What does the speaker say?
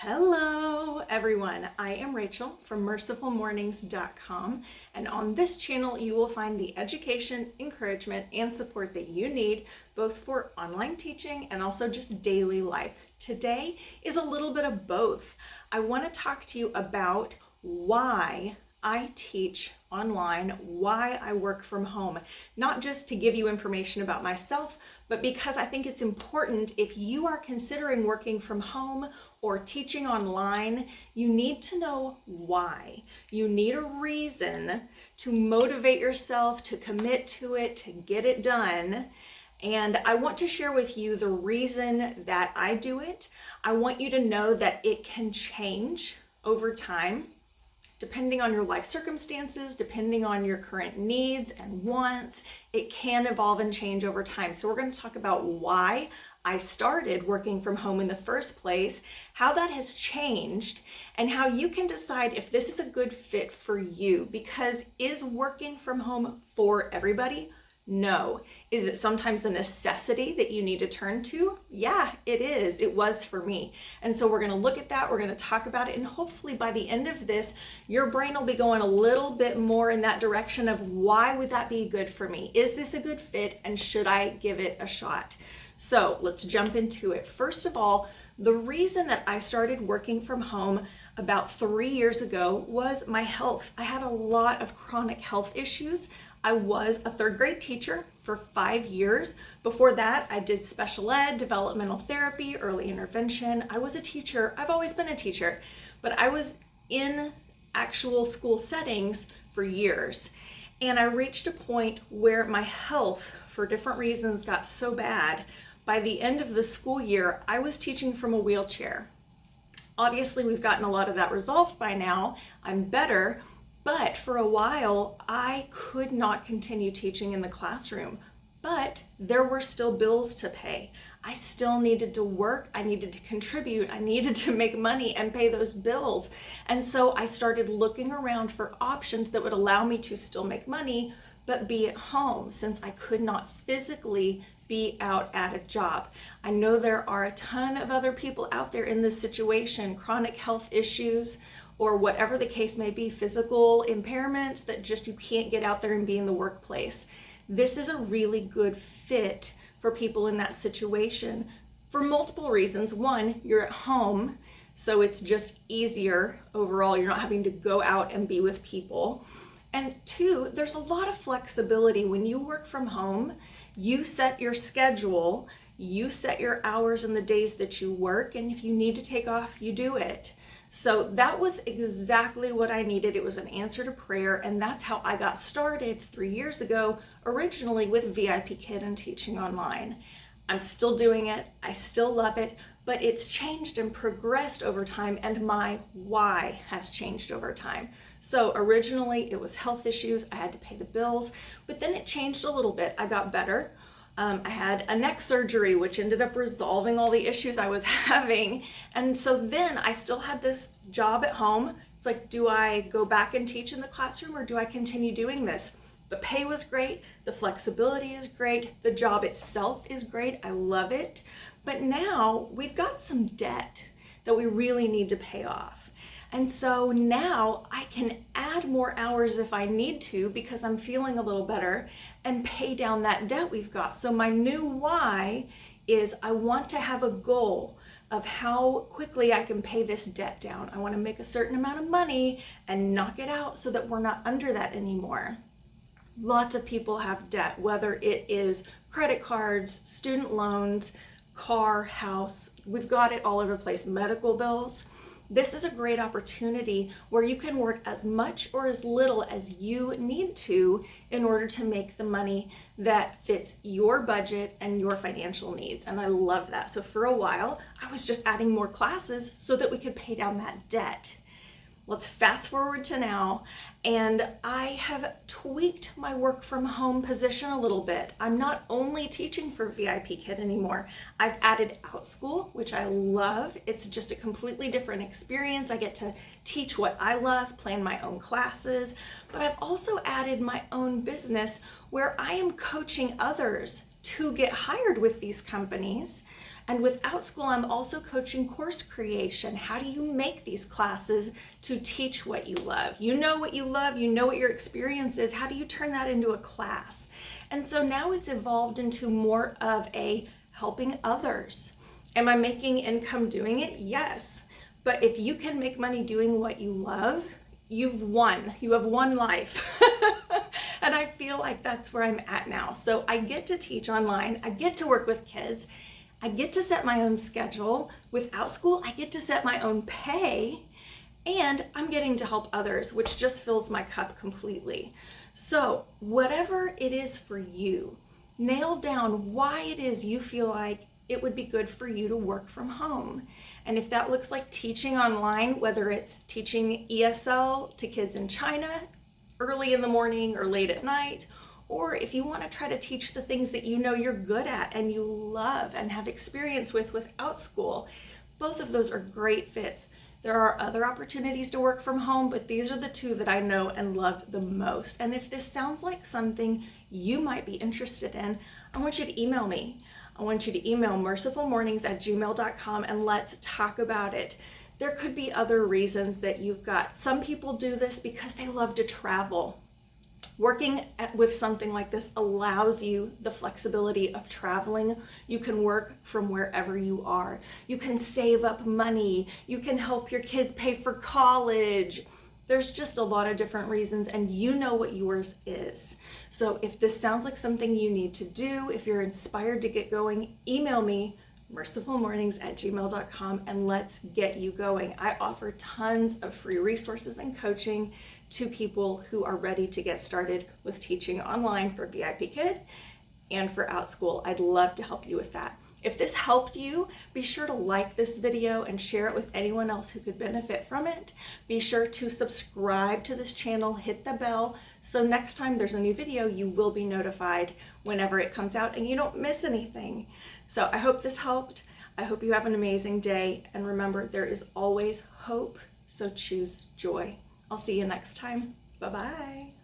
Hello everyone, I am Rachel from mercifulmornings.com, and on this channel you will find the education, encouragement, and support that you need both for online teaching and also just daily life. Today is a little bit of both. I want to talk to you about why I teach online, why I work from home, not just to give you information about myself, but because I think it's important if you are considering working from home or teaching online, you need to know why. You need a reason to motivate yourself, to commit to it, to get it done. And I want to share with you the reason that I do it. I want you to know that it can change over time, depending on your life circumstances, depending on your current needs and wants. It can evolve and change over time. So we're going to talk about why I started working from home in the first place, how that has changed, and how you can decide if this is a good fit for you. Because is working from home for everybody? No. Is it sometimes a necessity that you need to turn to? Yeah, it is. It was for me. And so we're going to look at that. We're going to talk about it. And hopefully by the end of this, your brain will be going a little bit more in that direction of why would that be good for me? Is this a good fit? And should I give it a shot? So let's jump into it. First of all, the reason that I started working from home about 3 years ago was my health. I had a lot of chronic health issues. I was a third grade teacher for 5 years. Before that, I did special ed, developmental therapy, early intervention. I was a teacher. I've always been a teacher, but I was in actual school settings for years. And I reached a point where my health, for different reasons, got so bad. By the end of the school year, I was teaching from a wheelchair. Obviously, we've gotten a lot of that resolved by now. I'm better. But for a while, I could not continue teaching in the classroom, but there were still bills to pay. I still needed to work. I needed to contribute. I needed to make money and pay those bills. And so I started looking around for options that would allow me to still make money, but be at home, since I could not physically be out at a job. I know there are a ton of other people out there in this situation, chronic health issues, or whatever the case may be, physical impairments that just you can't get out there and be in the workplace. This is a really good fit for people in that situation for multiple reasons. One, you're at home, so it's just easier overall. You're not having to go out and be with people. And two, there's a lot of flexibility. When you work from home, you set your schedule, you set your hours and the days that you work, and if you need to take off, you do it. So that was exactly what I needed. It was an answer to prayer, and that's how I got started 3 years ago, originally with VIP Kid and teaching online. I'm still doing it, I still love it, but it's changed and progressed over time, and my why has changed over time. So originally it was health issues, I had to pay the bills, but then it changed a little bit. I got better. I had a neck surgery, which ended up resolving all the issues I was having. And so then I still had this job at home. It's like, do I go back and teach in the classroom, or do I continue doing this? The pay was great, the flexibility is great, the job itself is great, I love it. But now we've got some debt that we really need to pay off. And so now I can add more hours if I need to, because I'm feeling a little better, and pay down that debt we've got. So my new why is I want to have a goal of how quickly I can pay this debt down. I want to make a certain amount of money and knock it out so that we're not under that anymore. Lots of people have debt, whether it is credit cards, student loans, car, house. We've got it all over the place, medical bills. This is a great opportunity where you can work as much or as little as you need to in order to make the money that fits your budget and your financial needs. And I love that. So for a while, I was just adding more classes so that we could pay down that debt. Let's fast forward to now, and I have tweaked my work from home position a little bit. I'm not only teaching for VIP Kid anymore. I've added Outschool, which I love. It's just a completely different experience. I get to teach what I love, plan my own classes, but I've also added my own business where I am coaching others to get hired with these companies And with OutSchool, I'm also coaching course creation. How do you make these classes to teach what you love? You know what you love, you know what your experience is. How do you turn that into a class? And so now it's evolved into more of a helping others. Am I making income doing it? Yes. But if you can make money doing what you love, you've won. You have one life. And I feel like that's where I'm at now. So I get to teach online. I get to work with kids. I get to set my own schedule. With OutSchool, I get to set my own pay. And I'm getting to help others, which just fills my cup completely. So whatever it is for you, nail down why it is you feel like it would be good for you to work from home. And if that looks like teaching online, whether it's teaching ESL to kids in China early in the morning or late at night, or if you want to try to teach the things that you know you're good at and you love and have experience with OutSchool, both of those are great fits. There are other opportunities to work from home, but these are the two that I know and love the most. And if this sounds like something you might be interested in, I want you to email me. I want you to email mercifulmornings@gmail.com and let's talk about it. There could be other reasons that you've got. Some people do this because they love to travel. Working with something like this allows you the flexibility of traveling. You can work from wherever you are. You can save up money. You can help your kids pay for college. There's just a lot of different reasons, and you know what yours is. So if this sounds like something you need to do, if you're inspired to get going, email me, mercifulmornings@gmail.com, and let's get you going. I offer tons of free resources and coaching to people who are ready to get started with teaching online for VIP Kid and for OutSchool. I'd love to help you with that. If this helped you, be sure to like this video and share it with anyone else who could benefit from it. Be sure to subscribe to this channel, hit the bell, so next time there's a new video, you will be notified whenever it comes out and you don't miss anything. So I hope this helped. I hope you have an amazing day. And remember, there is always hope, so choose joy. I'll see you next time. Bye-bye.